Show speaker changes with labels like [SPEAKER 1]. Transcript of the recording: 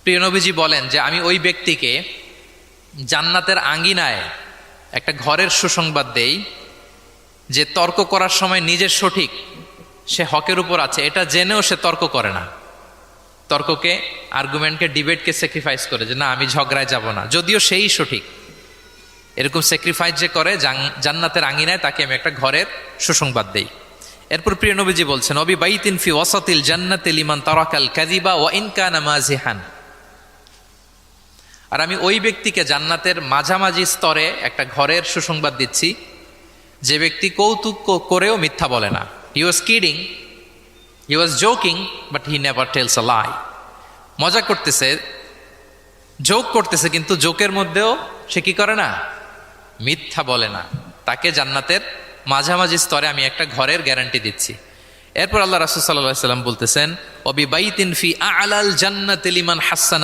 [SPEAKER 1] প্রিয় নবীজি বলেন যে আমি ওই ব্যক্তিকে জান্নাতের আঙ্গিনায় একটা ঘরের সুসংবাদ দেই যে তর্ক করার সময় নিজের সঠিক, সে হকের উপর আছে এটা জেনেও সে তর্ক করে না। তর্ককে, আর্গুমেন্টকে, ডিবেটকে স্যাক্রিফাইস করে যে না আমি ঝগড়ায় যাব না, যদিও সেই সঠিক। এরকম স্যাক্রিফাইস যে করে জান্নাতের আঙ্গিনায় তাকে আমি একটা ঘরের সুসংবাদ দেই। এরপর প্রিয় নবীজি বলছেন অবি বাইতিন ফি ওয়াসাতিল জান্নাতি লিমান তারাকাল কাযিবা ওয়া ইন কানা মাযিহান। আর আমি ওই ব্যক্তিকে জান্নাতের মাঝামাঝি স্তরে একটা ঘরের সুসংবাদ দিচ্ছি যে ব্যক্তি কৌতুক করেও মিথ্যা বলে না। He was kidding, he was joking, but he never tells a lie. মজা করতেছে, জোক করতেছে, কিন্তু জোকের মধ্যেও সে কি করে না, মিথ্যা বলে না। তাকে জান্নাতের মাঝামাঝি স্তরে আমি একটা ঘরের গ্যারান্টি দিচ্ছি। এরপর আল্লাহ রাসূল সাল্লাল্লাহু আলাইহি ওয়াসাল্লাম বলতেছেন অবি বাইতিন ফি আ'লাল জান্নাতি লিমান হাসানা